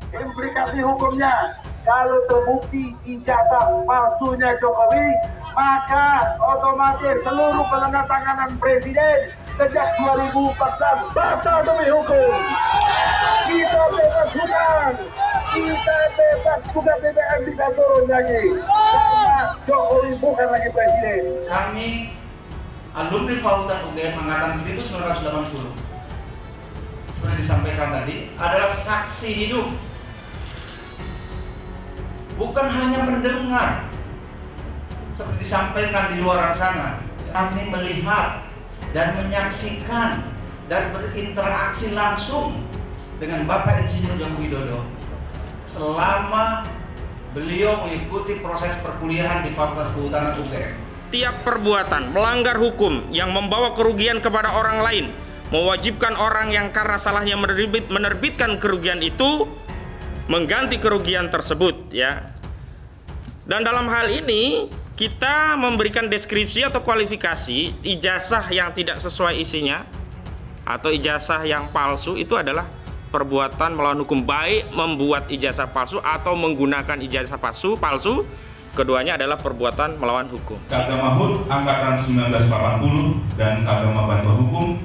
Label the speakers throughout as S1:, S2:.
S1: Implikasi hukumnya, kalau terbukti ijazah palsunya Jokowi, maka otomatis seluruh penandatanganan presiden sejak 2014 batal demi hukum. Kita bebas hutang, kita bebas juga BBM bisa turun lagi, karena Jokowi bukan lagi presiden.
S2: Kami alumni Fakultas UGM angkatan 1980, seperti disampaikan tadi, adalah saksi hidup. Bukan hanya mendengar seperti disampaikan di luar sana, kami melihat dan menyaksikan dan berinteraksi langsung dengan Bapak Insinyur Joko Widodo selama beliau mengikuti proses perkuliahan di Fakultas Kehutanan UGM.
S3: Tiap perbuatan melanggar hukum yang membawa kerugian kepada orang lain, mewajibkan orang yang karena salahnya menerbitkan kerugian itu mengganti kerugian tersebut, ya. Dan dalam hal ini kita memberikan deskripsi atau kualifikasi ijazah yang tidak sesuai isinya atau ijazah yang palsu itu adalah perbuatan melawan hukum, baik membuat ijazah palsu atau menggunakan ijazah palsu. Keduanya adalah perbuatan melawan hukum.
S4: Agama HUT angkatan 1980 dan Agama Bantuan Hukum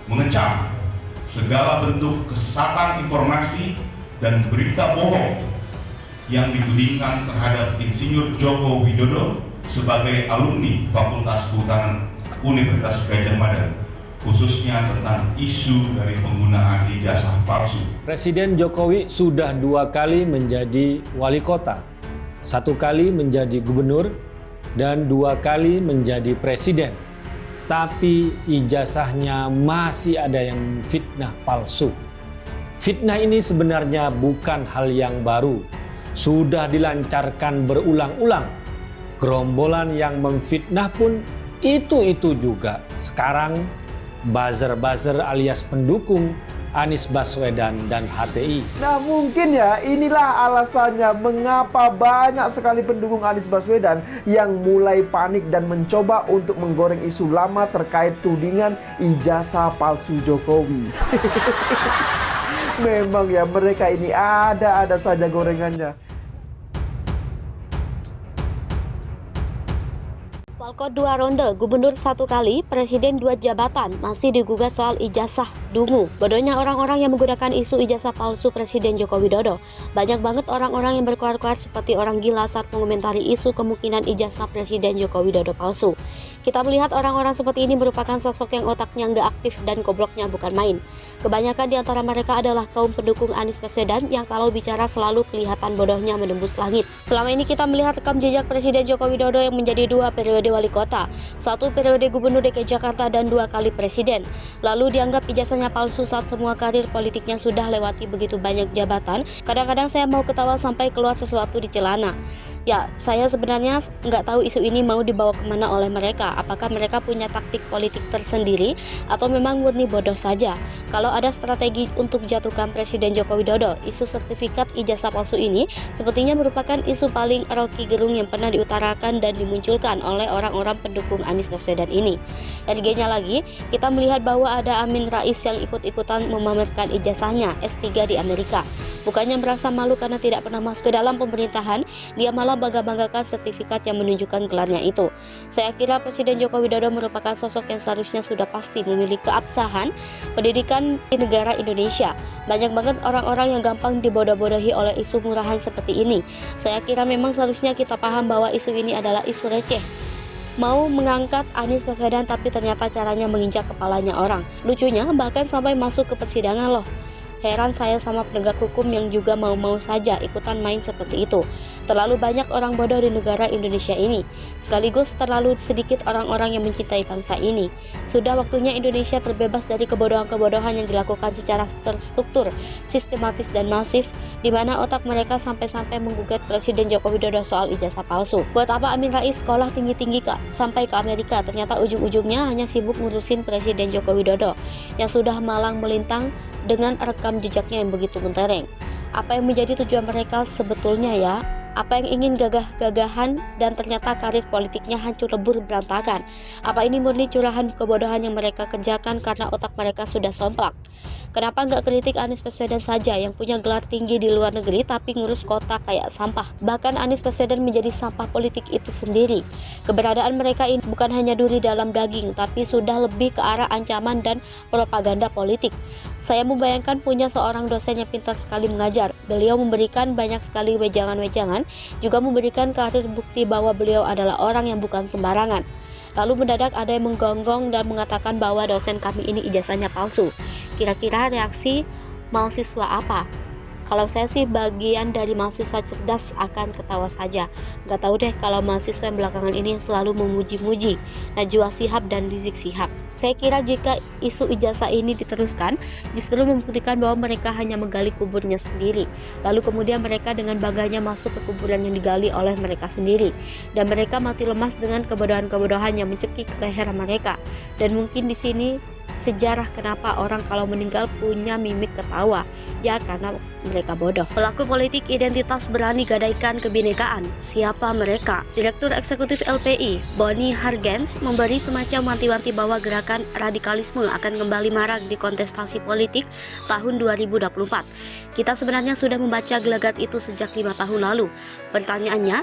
S4: mengecam segala bentuk kesesatan informasi dan berita bohong yang ditudingkan terhadap Insinyur Joko Widodo sebagai alumni Fakultas Kehutanan Universitas Gadjah Mada, khususnya tentang isu dari penggunaan ijazah palsu.
S5: Presiden Jokowi sudah 2 kali menjadi wali kota, 1 kali menjadi gubernur, dan 2 kali menjadi presiden. Tapi ijazahnya masih ada yang fitnah palsu. Fitnah ini sebenarnya bukan hal yang baru. Sudah dilancarkan berulang-ulang. Gerombolan yang memfitnah pun itu juga. Sekarang buzzer-buzzer alias pendukung Anies Baswedan dan HTI.
S6: Nah mungkin ya inilah alasannya mengapa banyak sekali pendukung Anies Baswedan yang mulai panik dan mencoba untuk menggoreng isu lama terkait tudingan ijazah palsu Jokowi. Memang ya mereka ini ada saja gorengannya.
S7: Walkot 2 ronde, gubernur 1 kali, presiden 2 jabatan, masih digugat soal ijazah dungu. Bodohnya orang-orang yang menggunakan isu ijazah palsu Presiden Joko Widodo. Banyak banget orang-orang yang berkuar-kuar seperti orang gila saat mengomentari isu kemungkinan ijazah Presiden Joko Widodo palsu. Kita melihat orang-orang seperti ini merupakan sosok yang otaknya nggak aktif dan gobloknya bukan main. Kebanyakan di antara mereka adalah kaum pendukung Anies Baswedan yang kalau bicara selalu kelihatan bodohnya menembus langit. Selama ini kita melihat rekam jejak Presiden Joko Widodo yang menjadi 2 periode wali kota, 1 periode gubernur DKI Jakarta dan 2 kali presiden. Lalu dianggap ijazahnya palsu saat semua karir politiknya sudah lewati begitu banyak jabatan. Kadang-kadang saya mau ketawa sampai keluar sesuatu di celana. Ya, saya sebenarnya nggak tahu isu ini mau dibawa kemana oleh mereka. Apakah mereka punya taktik politik tersendiri atau memang murni bodoh saja? Kalau ada strategi untuk jatuhkan Presiden Joko Widodo, isu sertifikat ijazah palsu ini sepertinya merupakan isu paling rocky gerung yang pernah diutarakan dan dimunculkan oleh orang-orang pendukung Anies Baswedan ini. RG-nya lagi, kita melihat bahwa ada Amin Rais yang ikut-ikutan memamerkan ijazahnya S3 di Amerika. Bukannya merasa malu karena tidak pernah masuk ke dalam pemerintahan, dia malah bangga-banggakan sertifikat yang menunjukkan gelarnya itu. Saya kira Presiden Joko Widodo merupakan sosok yang seharusnya sudah pasti memiliki keabsahan pendidikan di negara Indonesia. Banyak banget orang-orang yang gampang dibodoh-bodohi oleh isu murahan seperti ini. Saya kira memang seharusnya kita paham bahwa isu ini adalah isu receh. Mau mengangkat Anies Baswedan tapi ternyata caranya menginjak kepalanya orang. Lucunya bahkan sampai masuk ke persidangan loh. Heran saya sama penegak hukum yang juga mau-mau saja ikutan main seperti itu. Terlalu banyak orang bodoh di negara Indonesia ini. Sekaligus terlalu sedikit orang-orang yang mencintai bangsa ini. Sudah waktunya Indonesia terbebas dari kebodohan-kebodohan yang dilakukan secara terstruktur, sistematis dan masif, di mana otak mereka sampai-sampai menggugat Presiden Joko Widodo soal ijazah palsu. Buat apa Amin Rais sekolah tinggi-tinggi sampai ke Amerika, ternyata ujung-ujungnya hanya sibuk ngurusin Presiden Joko Widodo yang sudah malang melintang dengan rekam jejaknya yang begitu mentereng. Apa yang menjadi tujuan mereka sebetulnya ya? Apa yang ingin gagah-gagahan dan ternyata karir politiknya hancur lebur berantakan? Apa ini murni curahan kebodohan yang mereka kerjakan karena otak mereka sudah somplak? Kenapa nggak kritik Anies Baswedan saja yang punya gelar tinggi di luar negeri tapi ngurus kota kayak sampah? Bahkan Anies Baswedan menjadi sampah politik itu sendiri. Keberadaan mereka ini bukan hanya duri dalam daging, tapi sudah lebih ke arah ancaman dan propaganda politik. Saya membayangkan punya seorang dosen yang pintar sekali mengajar. Beliau memberikan banyak sekali wejangan-wejangan, juga memberikan karir bukti bahwa beliau adalah orang yang bukan sembarangan. Lalu mendadak ada yang menggonggong dan mengatakan bahwa dosen kami ini ijazahnya palsu. Kira-kira reaksi mahasiswa apa? Kalau saya sih bagian dari mahasiswa cerdas akan ketawa saja. Gak tahu deh kalau mahasiswa yang belakangan ini selalu memuji-muji Najwa Shihab dan Rizik Shihab. Saya kira jika isu ijazah ini diteruskan, justru membuktikan bahwa mereka hanya menggali kuburnya sendiri. Lalu kemudian mereka dengan bangganya masuk ke kuburan yang digali oleh mereka sendiri. Dan mereka mati lemas dengan kebodohan-kebodohan yang mencekik leher mereka. Dan mungkin di sini sejarah kenapa orang kalau meninggal punya mimik ketawa, ya karena mereka bodoh. Pelaku politik identitas berani gadaikan kebinekaan. Siapa mereka? Direktur Eksekutif LPI, Boni Hargens, memberi semacam wanti-wanti bahwa gerakan radikalisme akan kembali marak di kontestasi politik tahun 2024. Kita sebenarnya sudah membaca gelagat itu sejak 5 tahun lalu. Pertanyaannya,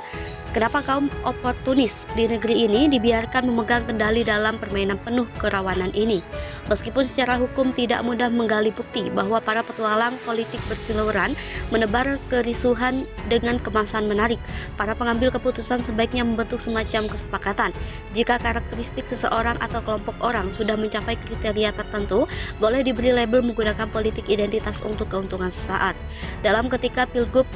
S7: kenapa kaum oportunis di negeri ini dibiarkan memegang kendali dalam permainan penuh kerawanan ini? Meskipun secara hukum tidak mudah menggali bukti bahwa para petualang politik bersiluweran menebar kerisuhan dengan kemasan menarik, para pengambil keputusan sebaiknya membentuk semacam kesepakatan. Jika karakteristik seseorang atau kelompok orang sudah mencapai kriteria tertentu, boleh diberi label menggunakan politik identitas untuk keuntungan sesaat. Dalam ketika Pilgub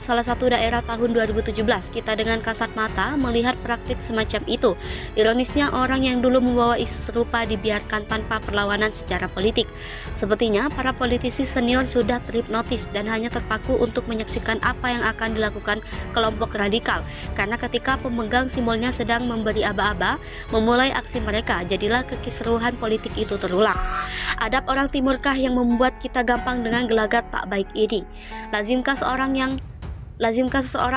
S7: salah satu daerah tahun 2017, kita dengan kasat mata melihat praktik semacam itu. Ironisnya orang yang dulu membawa isu serupa dibiarkan tanpa perlawanan secara politik. Sepertinya para politisi senior sudah terhipnotis dan hanya terpaku untuk menyaksikan apa yang akan dilakukan kelompok radikal. Karena ketika pemegang simbolnya sedang memberi aba-aba, memulai aksi mereka, jadilah kekisruhan politik itu terulang. Adab orang timurkah yang membuat kita gampang dengan gelagat tak baik ini? Lazimkah seseorang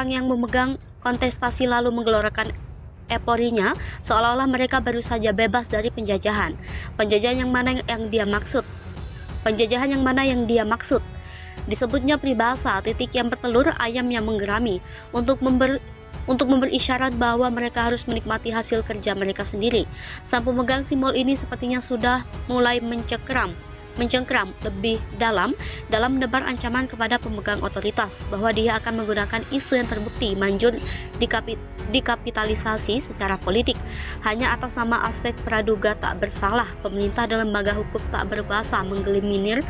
S7: yang memegang kontestasi lalu menggelorakan euforinya seolah-olah mereka baru saja bebas dari penjajahan. Penjajahan yang mana yang dia maksud? Disebutnya peribahasa, titik yang bertelur, ayam yang menggerami, untuk memberi isyarat bahwa mereka harus menikmati hasil kerja mereka sendiri. Sang pemegang simbol ini sepertinya sudah mulai mencengkram lebih dalam menebar ancaman kepada pemegang otoritas bahwa dia akan menggunakan isu yang terbukti manjur dikapitalisasi secara politik hanya atas nama aspek praduga tak bersalah. Pemerintah dan lembaga hukum tak berkuasa mengeliminir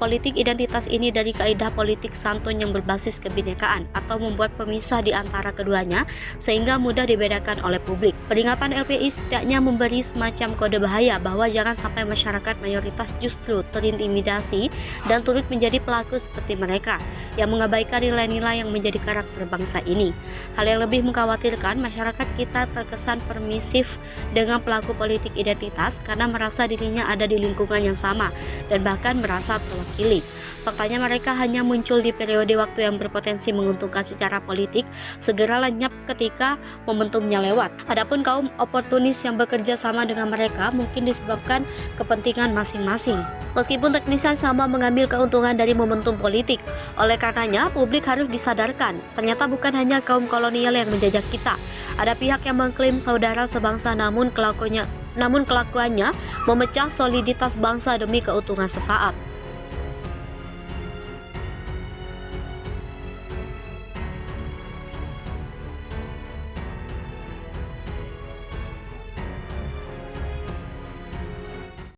S7: politik identitas ini dari kaidah politik santun yang berbasis kebinekaan atau membuat pemisah di antara keduanya sehingga mudah dibedakan oleh publik. Peringatan LPI setidaknya memberi semacam kode bahaya bahwa jangan sampai masyarakat mayoritas justru terintimidasi dan turut menjadi pelaku seperti mereka yang mengabaikan nilai-nilai yang menjadi karakter bangsa ini. Hal yang lebih mengkhawatirkan, masyarakat kita terkesan permisif dengan pelaku politik identitas karena merasa dirinya ada di lingkungan yang sama dan bahkan merasa terwakili. Faktanya mereka hanya muncul di periode waktu yang berpotensi menguntungkan secara politik, segera lenyap ketika momentumnya lewat. Adapun kaum oportunis yang bekerja sama dengan mereka mungkin disebabkan kepentingan masing-masing. Meskipun teknisnya sama mengambil keuntungan dari momentum politik, oleh karenanya publik harus disadarkan, ternyata bukan hanya kaum kolonial yang menjajah kita. Ada pihak yang mengklaim saudara sebangsa namun kelakuannya memecah soliditas bangsa demi keuntungan sesaat.